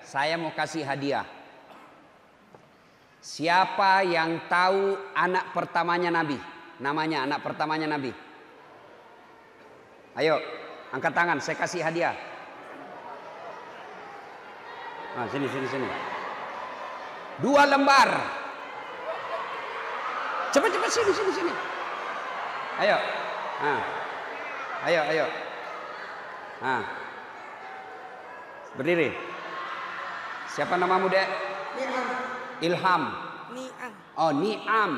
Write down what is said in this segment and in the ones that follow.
Saya mau kasih hadiah. Siapa yang tahu anak pertamanya Nabi? Namanya anak pertamanya Nabi. Ayo, angkat tangan, saya kasih hadiah. Nah, sini. 2 lembar. Cepat sini. Ayo. Nah. Ayo. Nah. Berdiri. Siapa namamu, Dek? Ilham. Ni'am. Oh, Ni'am.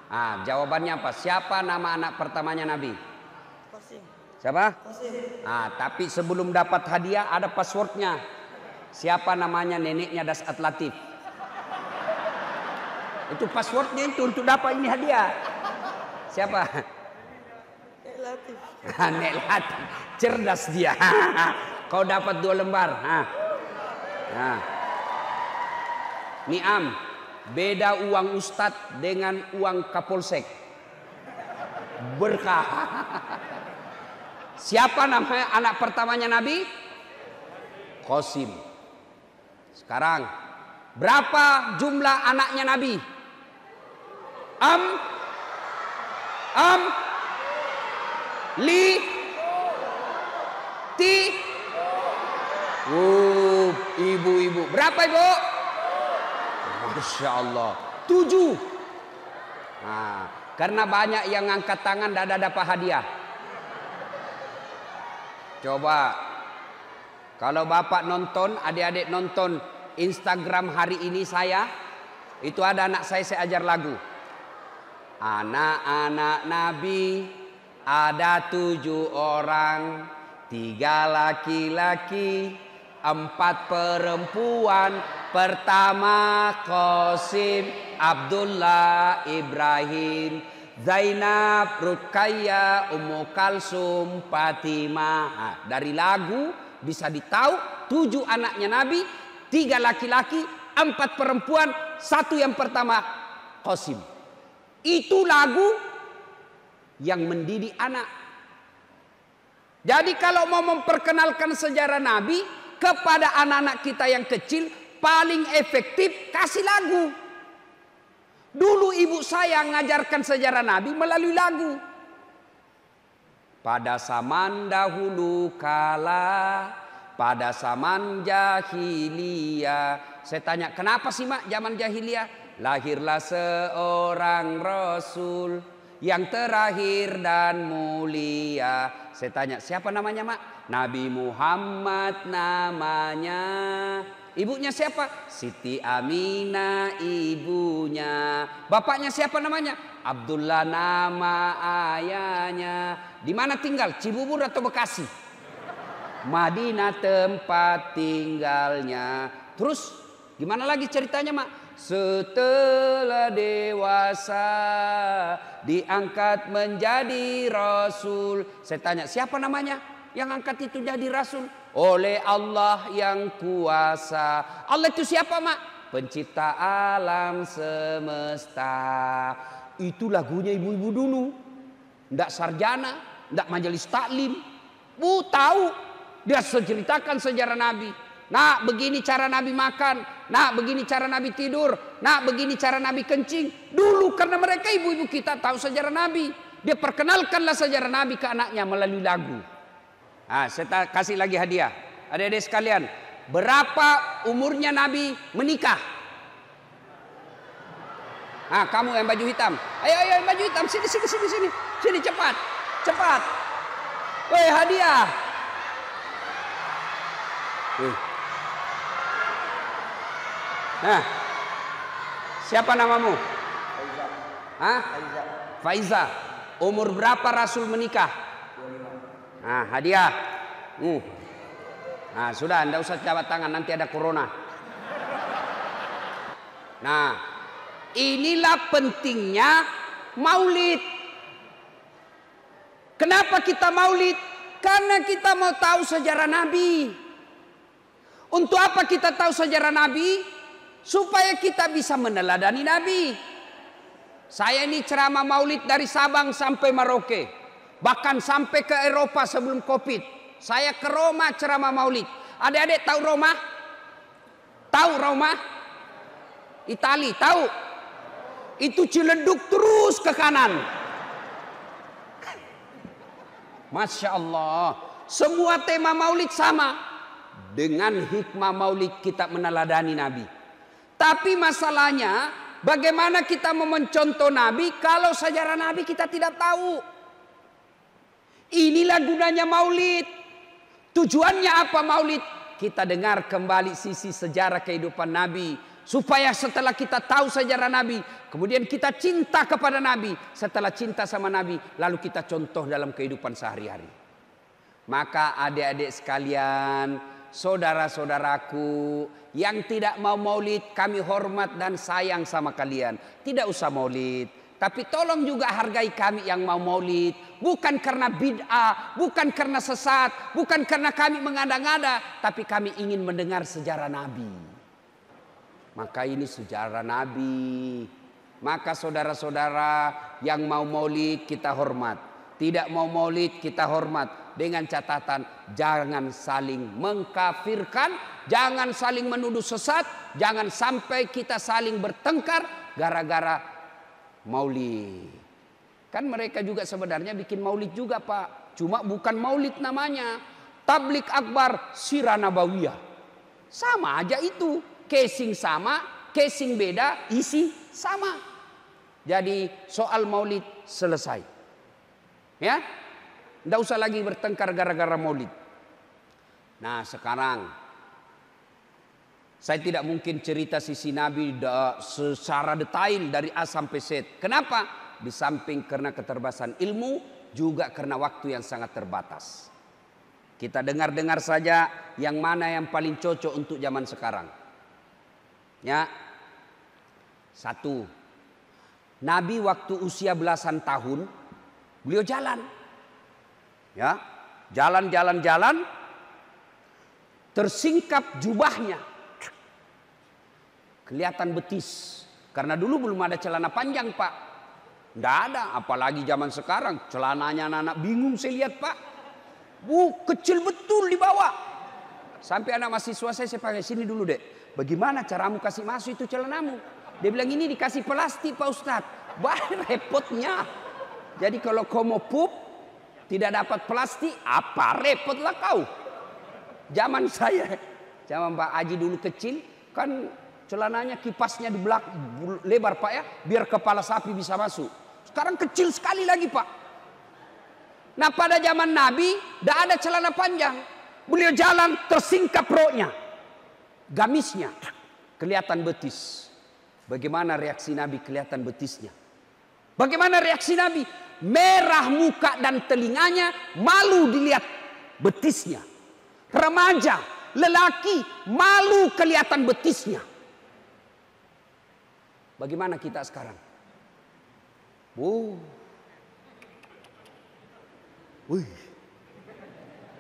Ah, jawabannya apa? Siapa nama anak pertamanya Nabi? Qasim. Siapa? Qasim. Ah, tapi sebelum dapat hadiah ada passwordnya. Siapa namanya neneknya Dasat Latif? Itu passwordnya itu untuk dapat ini hadiah. Siapa? Nek Latif. Nek Latif. Cerdas dia. Kau dapat 2 lembar. Nah. Ni'am, beda uang ustadz dengan uang kapolsek. Berkah. Siapa namanya anak pertamanya Nabi? Qasim. Sekarang, berapa jumlah anaknya Nabi? Ibu-ibu. Berapa, Ibu? Masya Allah. 7. Nah, karena banyak yang angkat tangan tidak dapat hadiah. Coba. Kalau bapak nonton, adik-adik nonton Instagram hari ini saya. Itu ada anak saya ajar lagu. Anak-anak Nabi ada 7 orang, 3 laki-laki, 4 perempuan. Pertama Qasim, Abdullah, Ibrahim, Zainab, Ruqayyah, Ummu Kalsum, Fatimah. Nah, dari lagu bisa ditahu 7 anaknya Nabi, 3 laki-laki, 4 perempuan, 1 yang pertama Qasim. Itu lagu yang mendidik anak. Jadi kalau mau memperkenalkan sejarah Nabi kepada anak-anak kita yang kecil, paling efektif kasih lagu. Dulu ibu saya ngajarkan sejarah Nabi melalui lagu. Pada zaman dahulu kala, pada zaman jahiliyah. Saya tanya, kenapa sih mak zaman jahiliyah? Lahirlah seorang Rasul yang terakhir dan mulia. Saya tanya, siapa namanya mak? Nabi Muhammad namanya. Ibunya siapa? Siti Aminah ibunya. Bapaknya siapa namanya? Abdullah nama ayahnya. Di mana tinggal? Cibubur atau Bekasi? Madinah tempat tinggalnya. Terus gimana lagi ceritanya mak? Setelah dewasa diangkat menjadi Rasul. Saya tanya, siapa namanya yang angkat itu jadi Rasul? Oleh Allah yang kuasa. Allah itu siapa mak? Pencipta alam semesta. Itu lagunya ibu-ibu dulu. Nggak sarjana, nggak majelis taklim. Tahu. Dia ceritakan sejarah Nabi. Nah, begini cara Nabi makan. Nah, begini cara Nabi tidur. Nah, begini cara Nabi kencing. Dulu karena mereka ibu-ibu kita tahu sejarah Nabi. Dia perkenalkanlah sejarah Nabi ke anaknya melalui lagu. Nah, saya kasih lagi hadiah. Adik-adik sekalian, berapa umurnya Nabi menikah? Nah, kamu yang baju hitam. Ayo yang baju hitam, sini. Sini cepat. Woi, hadiah. Nah, siapa namamu? Faiza. Hah? Faiza. Umur berapa Rasul menikah? 25. Nah, hadiah. Nah, sudah, anda usah jabat tangan, nanti ada corona. Nah, inilah pentingnya maulid. Kenapa kita maulid? Karena kita mau tahu sejarah Nabi. Untuk apa kita tahu sejarah Nabi? Supaya kita bisa meneladani Nabi. Saya ini ceramah maulid dari Sabang sampai Merauke. Bahkan sampai ke Eropa sebelum Covid. Saya ke Roma ceramah maulid. Adik-adik tahu Roma? Tahu Roma? Itali, tahu? Itu Ciledug terus ke kanan. Masya Allah. Semua tema maulid sama. Dengan hikmah maulid kita meneladani Nabi. Tapi masalahnya, bagaimana kita mau mencontoh Nabi kalau sejarah Nabi kita tidak tahu? Inilah gunanya maulid. Tujuannya apa maulid? Kita dengar kembali sisi sejarah kehidupan Nabi. Supaya setelah kita tahu sejarah Nabi, kemudian kita cinta kepada Nabi. Setelah cinta sama Nabi, lalu kita contoh dalam kehidupan sehari-hari. Maka adik-adik sekalian, saudara-saudaraku yang tidak mau maulid, kami hormat dan sayang sama kalian. Tidak usah maulid, tapi tolong juga hargai kami yang mau maulid. Bukan karena bid'ah, bukan karena sesat, bukan karena kami mengada-ngada, tapi kami ingin mendengar sejarah Nabi. Maka ini sejarah Nabi. Maka saudara-saudara yang mau maulid kita hormat. Tidak mau maulid kita hormat. Dengan catatan jangan saling mengkafirkan. Jangan saling menuduh sesat. Jangan sampai kita saling bertengkar gara-gara maulid. Kan mereka juga sebenarnya bikin maulid juga Pak. Cuma bukan maulid namanya. Tablik Akbar Sirah Nabawiyah. Sama aja itu. Casing sama, casing beda, isi sama. Jadi soal maulid selesai. Ya, tidak usah lagi bertengkar gara-gara maulid. Nah sekarang, saya tidak mungkin cerita sisi Nabi secara detail dari A sampai Z. Kenapa? Di samping karena keterbatasan ilmu, juga karena waktu yang sangat terbatas. Kita dengar-dengar saja yang mana yang paling cocok untuk zaman sekarang. Ya, satu, Nabi waktu usia belasan tahun, beliau jalan, ya, jalan, tersingkap jubahnya, kelihatan betis, karena dulu belum ada celana panjang Pak, nggak ada, apalagi zaman sekarang, celananya anak-anak bingung saya lihat Pak, kecil betul di bawah, sampai anak mahasiswa saya pakai sini dulu dek. Bagaimana caramu kasih masuk itu celanamu? Dia bilang ini dikasih plastik Pak Ustadz. Bah repotnya. Jadi kalau kau mau pup tidak dapat plastik, apa repotlah kau. Zaman saya, zaman Pak Haji dulu kecil, kan celananya kipasnya di belakang lebar Pak ya, biar kepala sapi bisa masuk. Sekarang kecil sekali lagi Pak. Nah pada zaman Nabi tidak ada celana panjang. Beliau jalan tersingkap roknya. Gamisnya kelihatan betis. Bagaimana reaksi Nabi kelihatan betisnya? Bagaimana reaksi Nabi? Merah muka dan telinganya, malu dilihat betisnya. Remaja, lelaki, malu kelihatan betisnya. Bagaimana kita sekarang? Wih,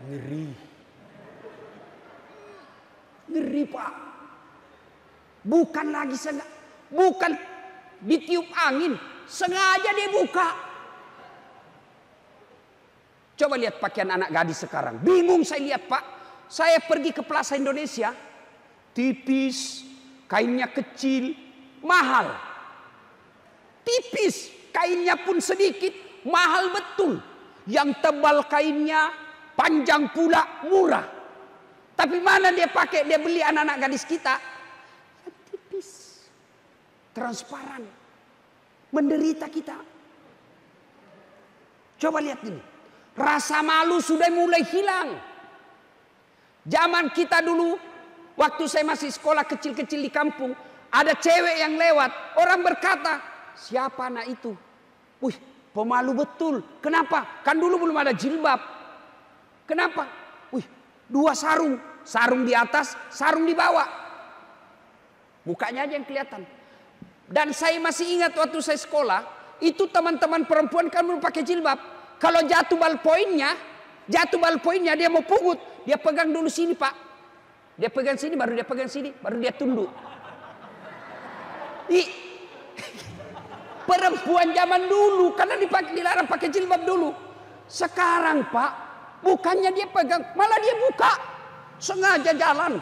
ngeri. Ngeri Pak. Bukan lagi bukan ditiup angin, sengaja dia buka. Coba lihat pakaian anak gadis sekarang. Bingung saya lihat Pak. Saya pergi ke Plaza Indonesia, tipis, kainnya kecil, mahal. Tipis, kainnya pun sedikit, mahal betul. Yang tebal kainnya, panjang pula, murah. Tapi mana dia pakai, dia beli anak-anak gadis kita. Yang tipis. Transparan. Menderita kita. Coba lihat ini. Rasa malu sudah mulai hilang. Zaman kita dulu, waktu saya masih sekolah kecil-kecil di kampung, ada cewek yang lewat. Orang berkata, siapa anak itu? Wih, pemalu betul. Kenapa? Kan dulu belum ada jilbab. Kenapa? Wih, 2 sarung. Sarung di atas, sarung di bawah. Mukanya aja yang kelihatan. Dan saya masih ingat waktu saya sekolah, itu teman-teman perempuan kan belum pakai jilbab. Kalau jatuh ballpointnya dia mau pungut, dia pegang dulu sini Pak. Dia pegang sini, baru dia pegang sini, baru dia tunduk. Perempuan zaman dulu, karena dilarang pakai jilbab dulu. Sekarang Pak, Bukannya dia pegang, malah dia buka. Sengaja jalan.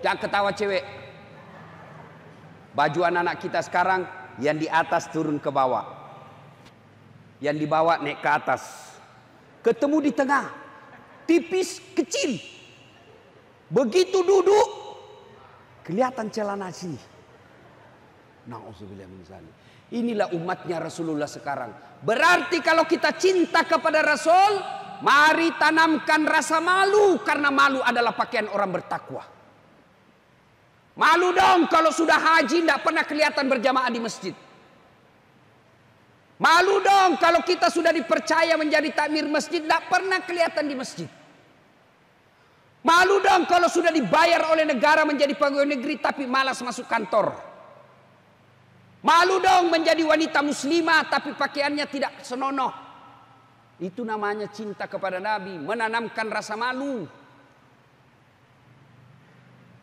Jangan ketawa cewek. Baju anak-anak kita sekarang yang di atas turun ke bawah. Yang di bawah naik ke atas. Ketemu di tengah. Tipis, kecil. Begitu duduk, kelihatan celana sini. Na'udzubillah min dzalik. Inilah umatnya Rasulullah sekarang. Berarti kalau kita cinta kepada Rasul, mari tanamkan rasa malu. Karena malu adalah pakaian orang bertakwa. Malu dong kalau sudah haji tidak pernah kelihatan berjamaah di masjid. Malu dong kalau kita sudah dipercaya menjadi takmir masjid tidak pernah kelihatan di masjid. Malu dong kalau sudah dibayar oleh negara menjadi pegawai negeri tapi malas masuk kantor. Malu dong menjadi wanita muslimah tapi pakaiannya tidak senonoh. Itu namanya cinta kepada Nabi, menanamkan rasa malu.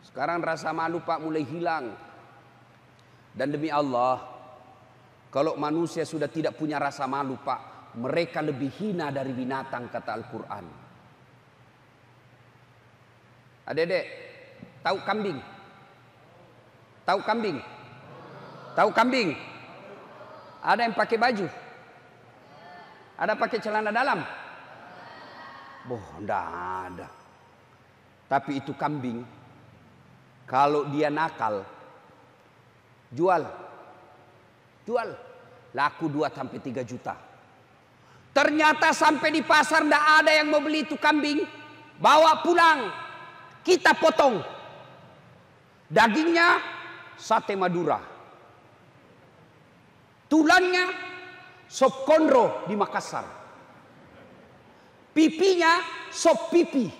Sekarang rasa malu Pak mulai hilang. Dan demi Allah, kalau manusia sudah tidak punya rasa malu Pak, mereka lebih hina dari binatang kata Al-Quran. Adik-adik, tahu kambing? Tahu kambing? Tahu kambing? Ada yang pakai baju? Ada pakai celana dalam? Boh, enggak ada. Tapi itu kambing, kalau dia nakal, jual. Laku 2-3 juta. Ternyata sampai di pasar enggak ada yang mau beli itu kambing. Bawa pulang, kita potong. Dagingnya sate Madura. Tulangnya sop konro di Makassar. Pipinya sop pipi.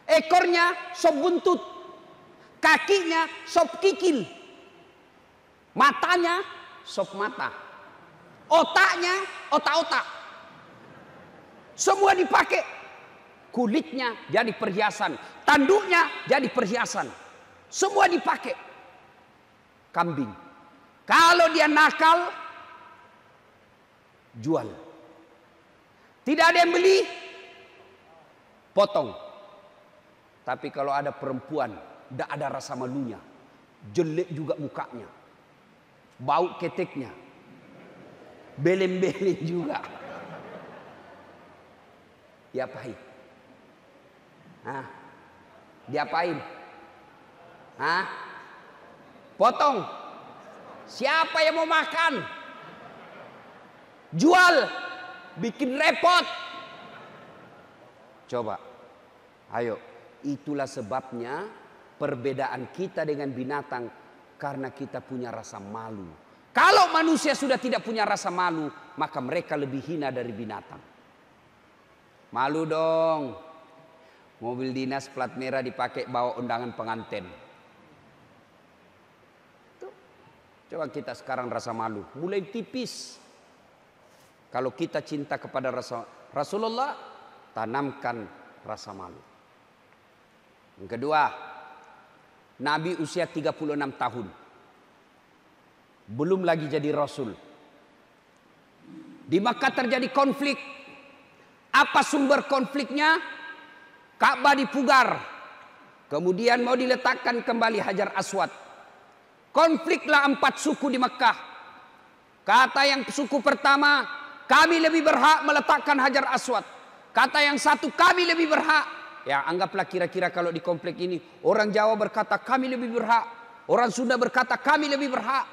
Ekornya sop buntut. Kakinya sop kikil. Matanya sop mata. Otaknya otak-otak. Semua dipakai. Kulitnya jadi perhiasan. Tanduknya jadi perhiasan. Semua dipakai. Kambing. Kalau dia nakal, jual. Tidak ada yang beli, potong. Tapi kalau ada perempuan, tidak ada rasa malunya. Jelek juga mukanya. Bau keteknya. Belem-belem juga. Diapain? Hah? Diapain? Hah? Potong. Siapa yang mau makan? Jual. Bikin repot. Coba. Ayo. Itulah sebabnya perbedaan kita dengan binatang. Karena kita punya rasa malu. Kalau manusia sudah tidak punya rasa malu, maka mereka lebih hina dari binatang. Malu dong. Mobil dinas plat merah dipakai bawa undangan pengantin. Coba kita sekarang rasa malu. Mulai tipis. Kalau kita cinta kepada Rasulullah, tanamkan rasa malu. Yang kedua, Nabi usia 36 tahun. Belum lagi jadi Rasul. Di Makkah terjadi konflik. Apa sumber konfliknya? Ka'bah dipugar. Kemudian mau diletakkan kembali Hajar Aswad. Konfliklah 4 suku di Mekah. Kata yang suku pertama, kami lebih berhak meletakkan Hajar Aswad. Kata yang satu, kami lebih berhak. Ya anggaplah kira-kira kalau di komplek ini, orang Jawa berkata kami lebih berhak. Orang Sunda berkata kami lebih berhak.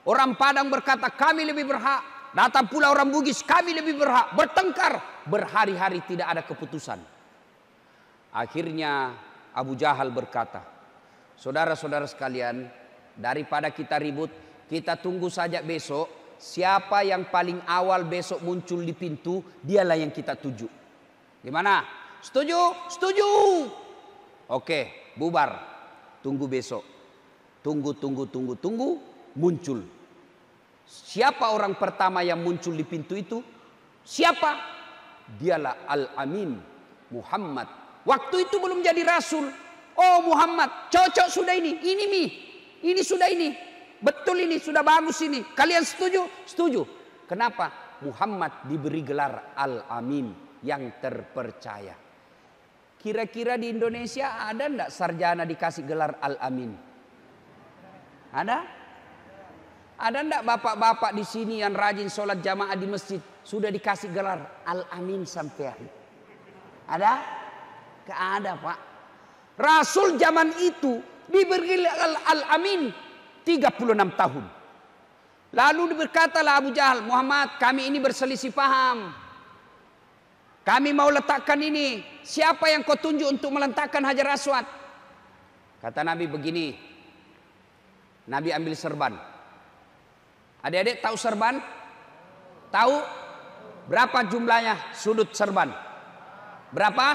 Orang Padang berkata kami lebih berhak. Datang pula orang Bugis, kami lebih berhak. Bertengkar, berhari-hari tidak ada keputusan. Akhirnya Abu Jahal berkata, saudara-saudara sekalian, daripada kita ribut, kita tunggu saja besok. Siapa yang paling awal besok muncul di pintu, dialah yang kita tuju. Gimana? Setuju? Setuju. Oke, bubar. Tunggu besok. Tunggu. Muncul. Siapa orang pertama yang muncul di pintu itu? Siapa? Dialah Al-Amin, Muhammad. Waktu itu belum jadi Rasul. Oh Muhammad, cocok sudah ini. Ini mi. Ini sudah ini. Betul ini, sudah bagus ini. Kalian setuju? Setuju. Kenapa? Muhammad diberi gelar Al-Amin, yang terpercaya. Kira-kira di Indonesia ada enggak sarjana dikasih gelar Al-Amin? Ada? Ada enggak bapak-bapak di sini yang rajin sholat jamaah di masjid sudah dikasih gelar Al-Amin sampean? Ada? Gak ada, Pak. Rasul zaman itu diberi Al-Amin 36 tahun. Lalu berkatalah Abu Jahal, Muhammad, kami ini berselisih paham. Kami mau letakkan ini. Siapa yang kau tunjuk untuk meletakkan Hajar Aswad? Kata Nabi begini. Nabi ambil serban. Adik-adik tahu serban? Tahu? Berapa jumlahnya sudut serban? Berapa?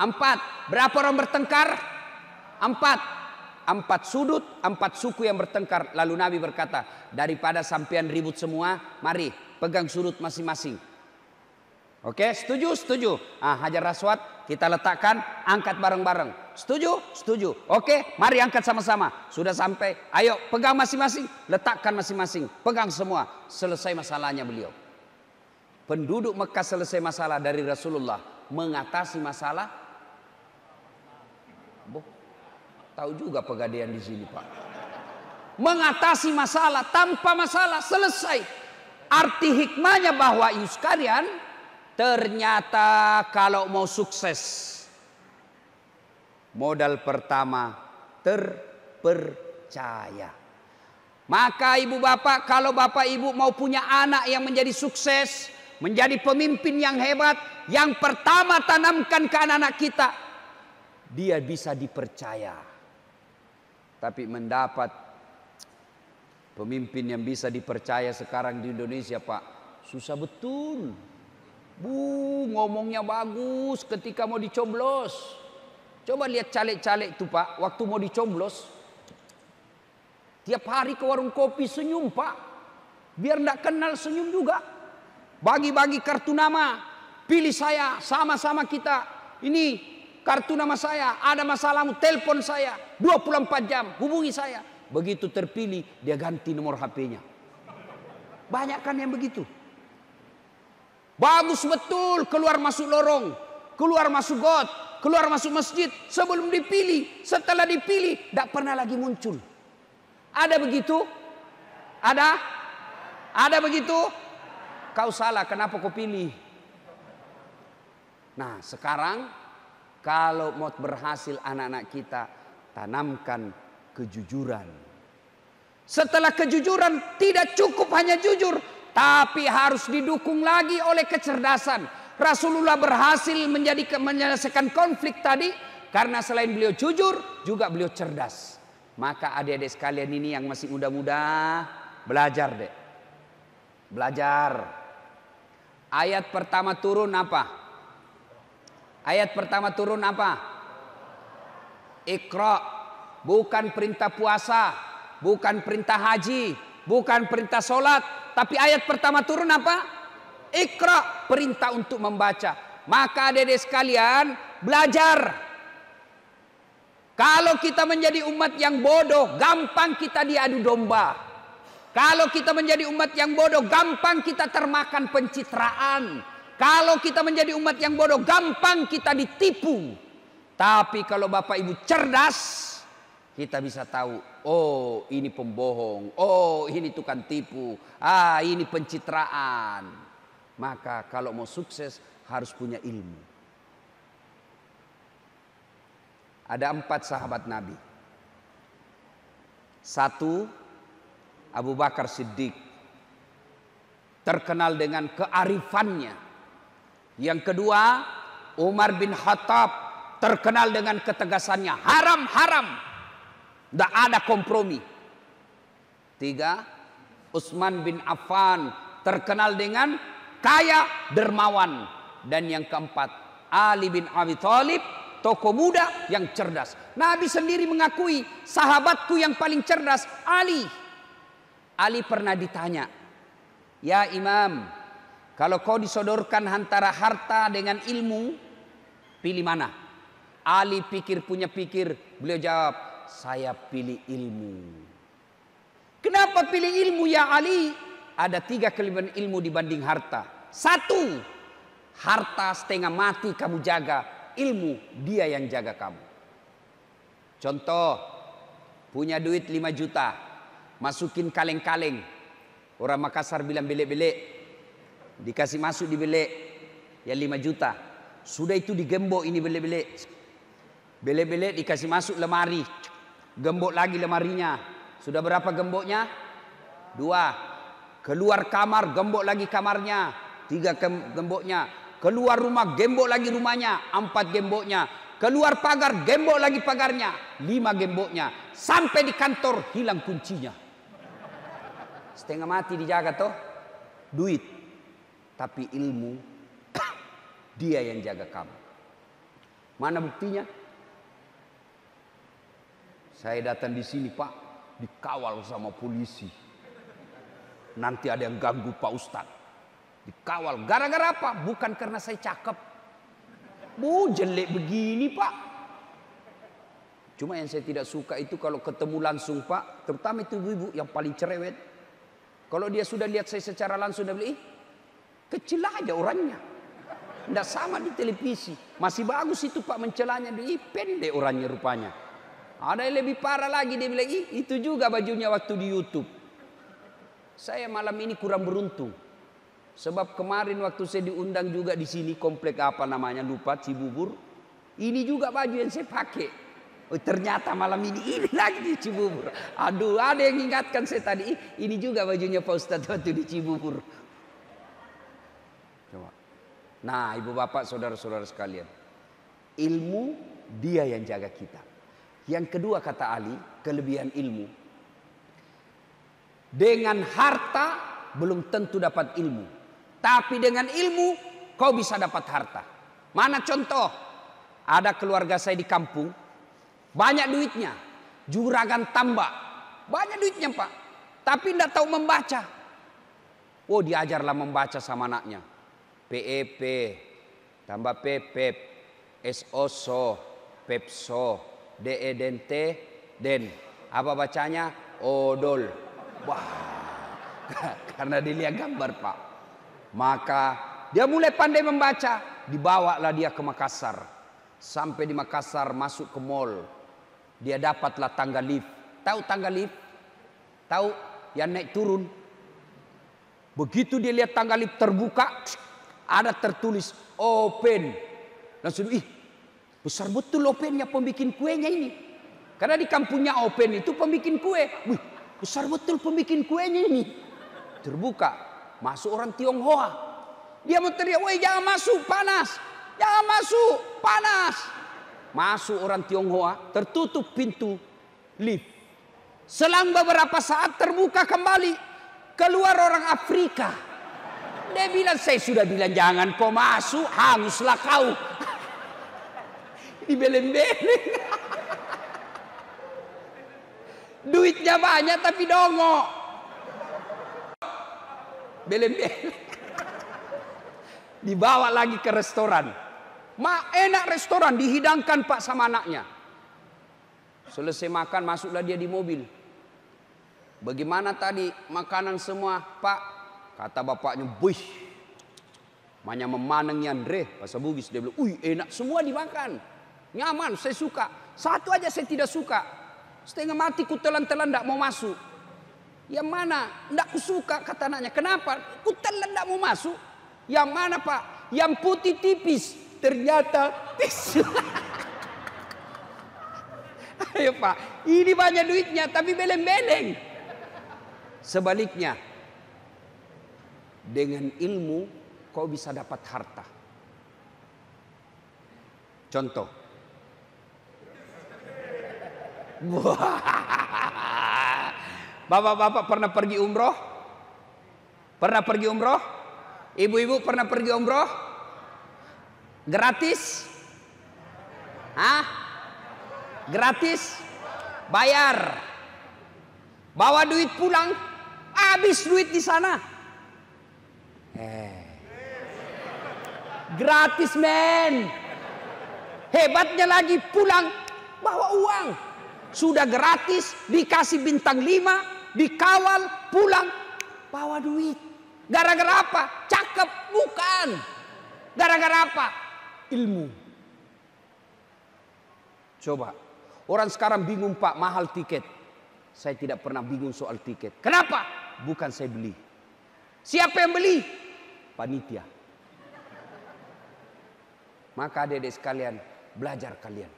4. Berapa orang bertengkar? 4 sudut, 4 suku yang bertengkar. Lalu Nabi berkata, daripada sampean ribut semua, mari pegang sudut masing-masing. Oke, setuju? Setuju. Hajar Aswad kita letakkan, angkat bareng-bareng. Setuju? Setuju. Oke, mari angkat sama-sama. Sudah sampai, ayo pegang masing-masing, letakkan masing-masing. Pegang semua. Selesai masalahnya beliau. Penduduk Mekah selesai masalah dari Rasulullah. Mengatasi masalah. Tahu juga Pegadaian di sini, Pak. Mengatasi masalah tanpa masalah, selesai. Arti hikmahnya bahwa sekalian, ternyata kalau mau sukses, modal pertama terpercaya. Maka ibu bapak, kalau bapak ibu mau punya anak yang menjadi sukses, menjadi pemimpin yang hebat, yang pertama tanamkan ke anak-anak kita, dia bisa dipercaya. Tapi mendapat pemimpin yang bisa dipercaya sekarang di Indonesia, Pak, susah betul. Ngomongnya bagus ketika mau dicoblos. Coba lihat caleg-caleg itu, Pak, waktu mau dicoblos. Tiap hari ke warung kopi senyum, Pak. Biar enggak kenal senyum juga. Bagi-bagi kartu nama. Pilih saya, sama-sama kita. Ini kartu nama saya, ada masalahmu, telepon saya 24 jam, hubungi saya. Begitu terpilih, dia ganti nomor HP-nya. Banyak kan yang begitu. Bagus betul, keluar masuk lorong, keluar masuk got, keluar masuk masjid. Sebelum dipilih, setelah dipilih, tidak pernah lagi muncul. Ada begitu? Ada? Ada begitu? Kau salah, kenapa kau pilih? Nah, sekarang kalau mau berhasil anak-anak kita, tanamkan kejujuran. Setelah kejujuran tidak cukup hanya jujur, tapi harus didukung lagi oleh kecerdasan. Rasulullah berhasil menyelesaikan konflik tadi karena selain beliau jujur, juga beliau cerdas. Maka adik-adik sekalian ini yang masih muda-muda, belajar deh. Belajar. Ayat pertama turun apa? Ayat pertama turun apa? Iqra. Bukan perintah puasa, bukan perintah haji, bukan perintah sholat. Tapi ayat pertama turun apa? Iqra. Perintah untuk membaca. Maka adik-adik sekalian, belajar. Kalau kita menjadi umat yang bodoh, gampang kita diadu domba. Kalau kita menjadi umat yang bodoh, gampang kita termakan pencitraan. Kalau kita menjadi umat yang bodoh, gampang kita ditipu. Tapi kalau Bapak Ibu cerdas, kita bisa tahu, oh ini pembohong, oh ini tukang tipu, ini pencitraan. Maka kalau mau sukses harus punya ilmu. Ada 4 sahabat Nabi. 1, Abu Bakar Siddiq, terkenal dengan kearifannya. Yang kedua, Umar bin Khattab, terkenal dengan ketegasannya. Haram, haram. Tidak ada kompromi. 3, Utsman bin Affan, terkenal dengan kaya dermawan. Dan yang keempat, Ali bin Abi Thalib, tokoh muda yang cerdas. Nabi sendiri mengakui, sahabatku yang paling cerdas, Ali. Ali pernah ditanya, ya Imam, kalau kau disodorkan antara harta dengan ilmu, pilih mana? Ali punya pikir. Beliau jawab, saya pilih ilmu. Kenapa pilih ilmu ya Ali? ada 3 kelebihan ilmu dibanding harta. 1, harta setengah mati kamu jaga, ilmu dia yang jaga kamu. Contoh, punya duit 5 juta, masukin kaleng-kaleng. Orang Makassar bilang belek-belek, dikasih masuk di belek, ya 5 juta. Sudah itu digembok ini belek-belek. Belek-belek dikasih masuk lemari, gembok lagi lemarinya. Sudah berapa gemboknya? 2. Keluar kamar, gembok lagi kamarnya. 3 gemboknya. Keluar rumah, gembok lagi rumahnya. 4 gemboknya. Keluar pagar, gembok lagi pagarnya. 5 gemboknya. Sampai di kantor, hilang kuncinya. Setengah mati dijaga toh. Duit. Tapi ilmu, dia yang jaga kamu. Mana buktinya? Saya datang di sini Pak, dikawal sama polisi. Nanti ada yang ganggu Pak Ustadz. Dikawal. Gara-gara apa? Bukan karena saya cakep. Jelek begini Pak. Cuma yang saya tidak suka itu kalau ketemu langsung Pak. Terutama itu ibu-ibu yang paling cerewet. Kalau dia sudah lihat saya secara langsung, dia bilang, kecil aja orangnya. Tidak sama di televisi. Masih bagus itu Pak mencelanya. Pendek orangnya rupanya. Ada yang lebih parah lagi. Dia bilang, itu juga bajunya waktu di YouTube. Saya malam ini kurang beruntung. Sebab kemarin waktu saya diundang juga di sini, komplek apa namanya lupa, Cibubur. Ini juga baju yang saya pakai. Oh, ternyata malam ini lagi di Cibubur. Aduh, ada yang ingatkan saya tadi. Ini juga bajunya Pak Ustadz waktu di Cibubur. Coba. Nah, ibu bapak, saudara-saudara sekalian. Ilmu dia yang jaga kita. Yang kedua kata Ali, kelebihan ilmu. Dengan harta belum tentu dapat ilmu. Tapi dengan ilmu kau bisa dapat harta. Mana contoh? Ada keluarga saya di kampung. Banyak duitnya. Juragan tambak. Banyak duitnya Pak. Tapi tidak tahu membaca. Oh, diajarlah membaca sama anaknya. PEP. Tambah PEP. SOSO. PEPSO. DEDNT. Den. Apa bacanya? Odol. Wah, karena dilihat gambar Pak. Maka dia mulai pandai membaca. Dibawalah dia ke Makassar. Sampai di Makassar masuk ke mall. Dia dapatlah tangga lift. Tahu tangga lift? Tahu yang naik turun. Begitu dia lihat tangga lift terbuka, ada tertulis open. Langsung, besar betul opennya pembikin kuenya ini. Karena di kampungnya open itu pembikin kue. Besar betul pembikin kuenya ini. Terbuka. Masuk orang Tionghoa. Dia mau teriak, woi jangan masuk, panas. Jangan masuk, panas. Masuk orang Tionghoa, tertutup pintu lift. Selang beberapa saat terbuka kembali. Keluar orang Afrika. Dia bilang, saya sudah bilang jangan kau masuk, hanguslah kau. Dibeleng-beleng. Duitnya banyak tapi dongok. Beleng-beleng. Dibawa lagi ke restoran. Enak restoran, dihidangkan Pak sama anaknya. Selesai makan, masuklah dia di mobil. Bagaimana tadi makanan semua Pak? Kata bapaknya, wih, banyak memanengnya Andre. Bahasa Bugis dia bilang, enak semua dimakan. Nyaman, saya suka. Satu aja saya tidak suka. Setengah mati ku telan-telan tidak mau masuk. Yang mana? Tidak ku suka kata anaknya. Kenapa? Ku telan tidak mau masuk. Yang mana Pak? Yang putih tipis. Ternyata tisu. Ayo Pak. Ini banyak duitnya tapi beleng-beleng. Sebaliknya. Dengan ilmu kau bisa dapat harta. Contoh. Bapak-bapak pernah pergi umroh? Pernah pergi umroh? Ibu-ibu pernah pergi umroh? Gratis? Hah? Gratis? Bayar? Bawa duit pulang? Habis duit di sana? Gratis men. Hebatnya lagi pulang bawa uang. Sudah gratis, dikasih bintang 5, dikawal, pulang. Bawa duit. Gara-gara apa? Cakep? Bukan. Gara-gara apa? Ilmu. Coba. Orang sekarang bingung, Pak, mahal tiket. Saya tidak pernah bingung soal tiket. Kenapa? Bukan saya beli. Siapa yang beli? Panitia. Maka adik-adik sekalian, belajar kalian.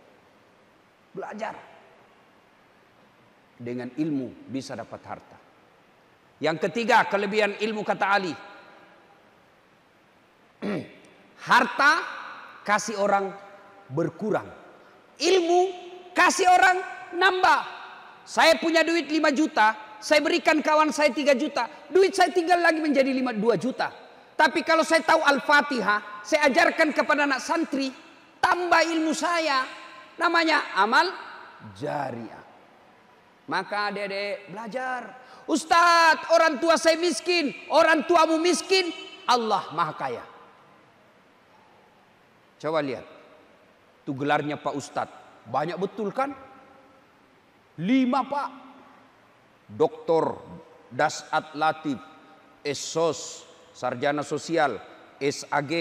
Belajar. Dengan ilmu bisa dapat harta. Yang ketiga, kelebihan ilmu kata Ali. Harta kasih orang berkurang. Ilmu kasih orang nambah. Saya punya duit 5 juta, saya berikan kawan saya 3 juta. Duit saya tinggal lagi menjadi 2 juta. Tapi kalau saya tahu Al-Fatihah, saya ajarkan kepada anak santri, tambah ilmu saya. Namanya amal jariah. Maka adik-adik belajar. Ustadz, orang tua saya miskin, orang tuamu miskin, Allah maha kaya. Coba lihat. Itu gelarnya Pak Ustadz. Banyak betul kan? 5 Pak. Doktor Dasat Latif, SOS, Sarjana Sosial, SAG,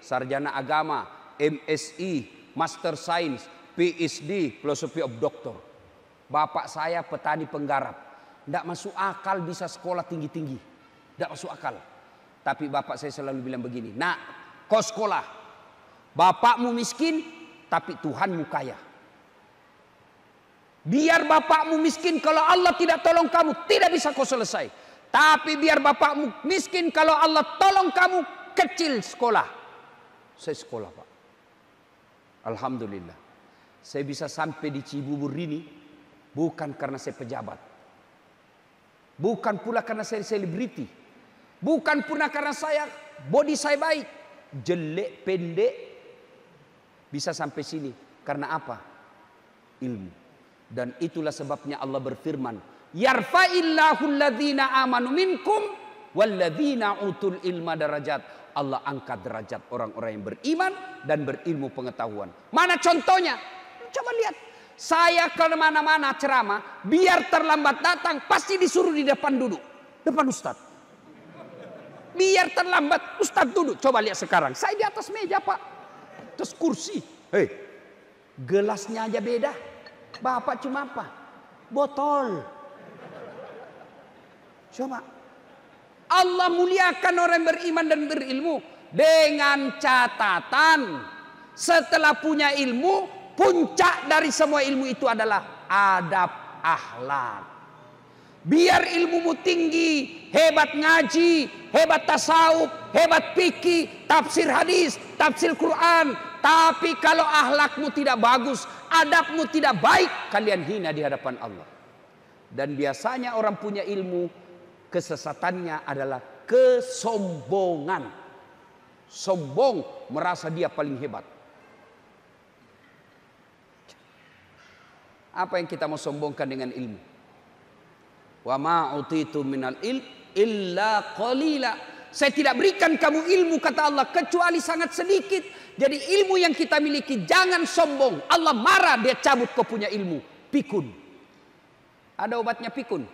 Sarjana Agama, MSI, Master Science, PhD, Philosophy of Doctor. Bapak saya petani penggarap. Tidak masuk akal bisa sekolah tinggi-tinggi. Tidak masuk akal. Tapi bapak saya selalu bilang begini. Nak, kau sekolah. Bapakmu miskin, tapi Tuhanmu kaya. Biar bapakmu miskin, kalau Allah tidak tolong kamu, tidak bisa kau selesai. Tapi biar bapakmu miskin, kalau Allah tolong kamu, kecil sekolah. Saya sekolah, Pak. Alhamdulillah. Saya bisa sampai di Cibubur ini, bukan karena saya pejabat. Bukan pula karena saya selebriti. Bukan pula karena saya body saya baik. Jelek, pendek. Bisa sampai sini. Karena apa? Ilmu. Dan itulah sebabnya Allah berfirman. Yarfa'illahu alladhina amanu minkum walladhina utul ilma darajat. Allah angkat derajat orang-orang yang beriman dan berilmu pengetahuan. Mana contohnya? Coba lihat. Saya ke mana-mana ceramah, biar terlambat datang, pasti disuruh di depan duduk. Depan Ustadz. Biar terlambat, Ustadz duduk. Coba lihat sekarang, saya di atas meja, Pak. Terus kursi. Hei, gelasnya aja beda. Bapak cuma apa? Botol. Coba. Allah muliakan orang yang beriman dan berilmu. Dengan catatan, setelah punya ilmu, puncak dari semua ilmu itu adalah adab akhlak. Biar ilmumu tinggi, hebat ngaji, hebat tasawuf, hebat fikih, tafsir hadis, tafsir Quran. Tapi kalau akhlakmu tidak bagus, adabmu tidak baik, kalian hina di hadapan Allah. Dan biasanya orang punya ilmu, kesesatannya adalah kesombongan. Sombong, merasa dia paling hebat. Apa yang kita mau sombongkan dengan ilmu? Wa ma utitu minal ilm illa qalila. Saya tidak berikan kamu ilmu, kata Allah, kecuali sangat sedikit. Jadi ilmu yang kita miliki jangan sombong. Allah marah, dia cabut kau punya ilmu. Pikun. Ada obatnya pikun?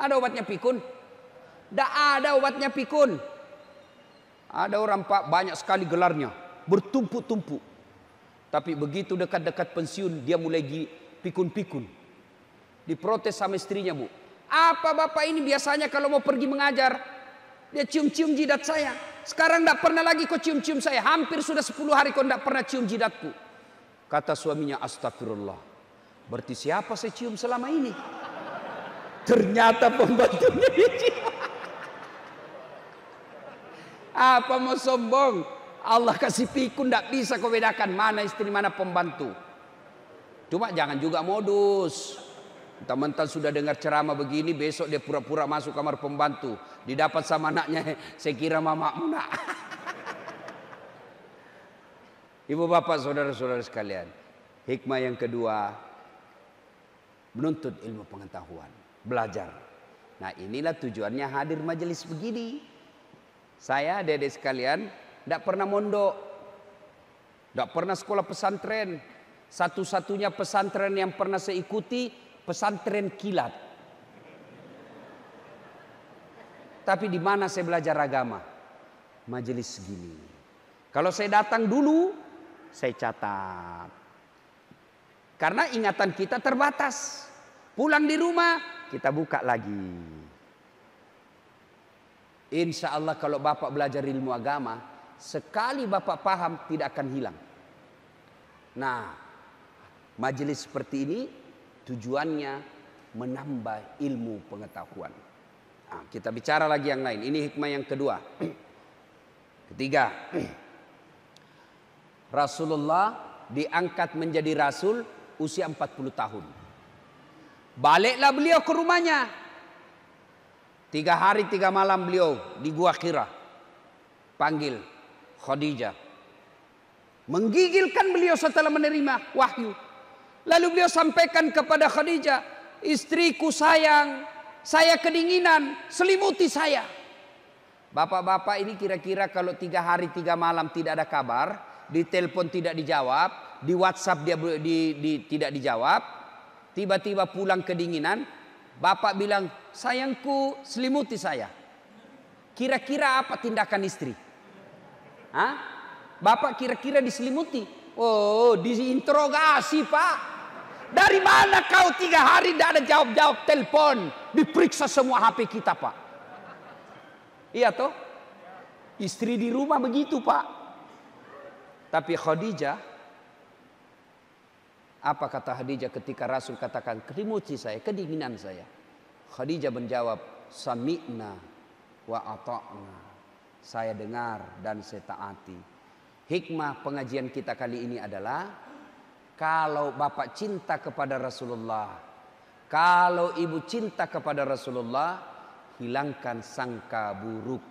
Ada obatnya pikun? Tidak ada obatnya pikun. Ada orang, Pak, banyak sekali gelarnya, bertumpuk-tumpuk. Tapi begitu dekat-dekat pensiun, dia mulai pikun-pikun. Diprotes sama istrinya, Bu. Apa bapak ini biasanya kalau mau pergi mengajar, dia cium-cium jidat saya. Sekarang tidak pernah lagi kau cium-cium saya. Hampir sudah 10 hari kau tidak pernah cium jidatku. Kata suaminya, astagfirullah. Berarti siapa saya cium selama ini? Ternyata pembantunya dicium. Apa mau sombong? Allah kasih pikun, tidak bisa kau bedakan mana istri mana pembantu. Cuma jangan juga modus. Mentang-mentang sudah dengar ceramah begini, besok dia pura-pura masuk kamar pembantu. Didapat sama anaknya, saya kira mamamu nak. Ibu bapak saudara-saudara sekalian, hikmah yang kedua, menuntut ilmu pengetahuan, belajar. Nah inilah tujuannya hadir majelis begini. Saya adik-adik sekalian tidak pernah mondok, tidak pernah sekolah pesantren. Satu-satunya pesantren yang pernah saya ikuti, pesantren kilat. Tapi di mana saya belajar agama? Majelis segini. Kalau saya datang dulu, saya catat. Karena ingatan kita terbatas. Pulang di rumah, kita buka lagi. Insya Allah kalau Bapak belajar ilmu agama, sekali Bapak paham tidak akan hilang. Nah, majelis seperti ini tujuannya menambah ilmu pengetahuan. Nah, kita bicara lagi yang lain. Ini hikmah yang kedua. Ketiga, Rasulullah diangkat menjadi rasul usia 40 tahun. Baliklah beliau ke rumahnya. 3 hari 3 malam beliau di Gua Hira. Panggil Khadijah. Menggigilkan beliau setelah menerima wahyu. Lalu beliau sampaikan kepada Khadijah, istriku sayang, saya kedinginan, selimuti saya. Bapak-bapak ini kira-kira kalau 3 hari 3 malam tidak ada kabar, di telepon tidak dijawab, di WhatsApp dia tidak dijawab, tiba-tiba pulang kedinginan, bapak bilang, sayangku selimuti saya. Kira-kira apa tindakan istri? Hah? Bapak kira-kira diselimuti? Oh, diinterogasi pak. Dari mana kau 3 hari tidak ada jawab-jawab telepon? Diperiksa semua HP kita pak. Iya toh? Istri di rumah begitu pak. Tapi Khadijah, apa kata Khadijah ketika Rasul katakan, selimuti saya, kedinginan saya. Khadijah menjawab, sami'na wa ata'na. Saya dengar dan saya taati. Hikmah pengajian kita kali ini adalah, kalau bapak cinta kepada Rasulullah, kalau ibu cinta kepada Rasulullah, hilangkan sangka buruk.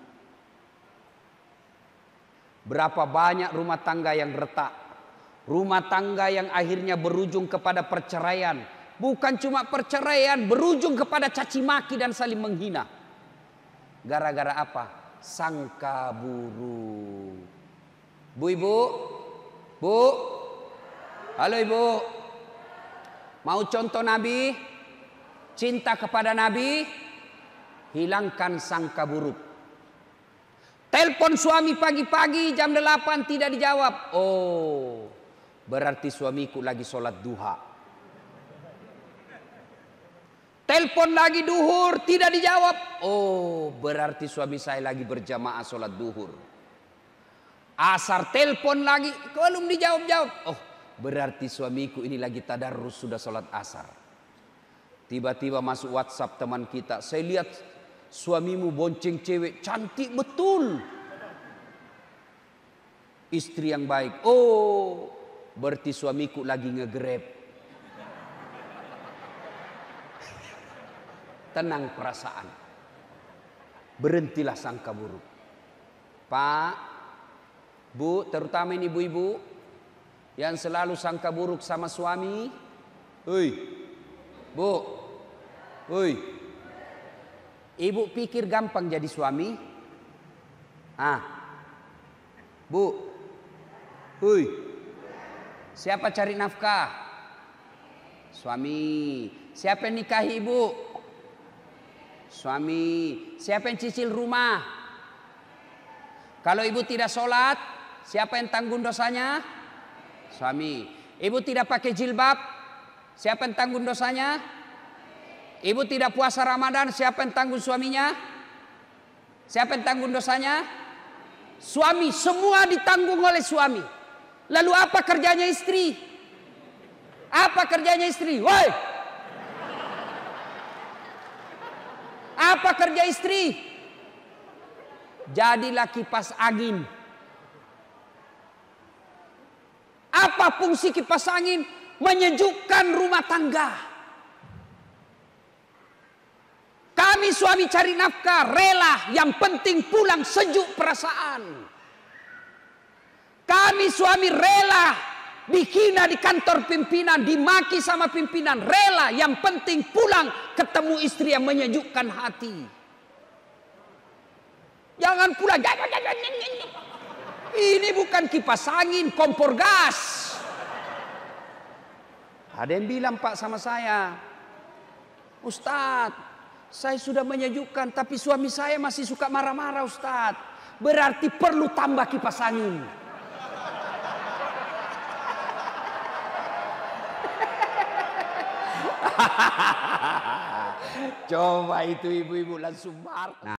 Berapa banyak rumah tangga yang retak, rumah tangga yang akhirnya berujung kepada perceraian. Bukan cuma perceraian, berujung kepada caci maki dan saling menghina. Gara-gara apa? Sangka buruk. Bu, ibu, bu, halo ibu, mau contoh Nabi, cinta kepada Nabi, hilangkan sangka buruk. Telepon suami pagi-pagi jam 8 tidak dijawab, oh berarti suamiku lagi sholat duha. Telepon lagi duhur tidak dijawab, oh berarti suami saya lagi berjamaah sholat duhur. Asar telepon lagi, belum dijawab-jawab. Oh, berarti suamiku ini lagi tadarrus sudah sholat asar. Tiba-tiba masuk WhatsApp teman kita. Saya lihat suamimu bonceng cewek, cantik betul. Istri yang baik. Oh, berarti suamiku lagi nge-grab. Tenang perasaan. Berhentilah sangka buruk. Pak, Bu, terutama ini ibu-ibu yang selalu sangka buruk sama suami. Hei, Bu, hei, ibu pikir gampang jadi suami? Bu, hei, siapa cari nafkah? Suami. Siapa yang nikahi ibu? Suami. Siapa yang cicil rumah? Kalau ibu tidak sholat, siapa yang tanggung dosanya? Suami. Ibu tidak pakai jilbab, siapa yang tanggung dosanya? Ibu tidak puasa Ramadan, siapa yang tanggung suaminya? Siapa yang tanggung dosanya? Suami. Semua ditanggung oleh suami. Lalu apa kerjanya istri? Apa kerjanya istri? Woi! Apa kerja istri? Jadilah kipas angin. Apa fungsi kipas angin? Menyejukkan rumah tangga. Kami suami cari nafkah, rela, yang penting pulang sejuk perasaan. Kami suami rela dihina di kantor pimpinan, dimaki sama pimpinan, rela, yang penting pulang ketemu istri yang menyejukkan hati. Jangan pulang. Ini bukan kipas angin, kompor gas. Ada yang bilang Pak sama saya, Ustadz, Saya sudah menyejukkan, tapi suami saya masih suka marah-marah Ustadz. Berarti perlu tambah kipas angin. Coba itu ibu-ibu langsung marah.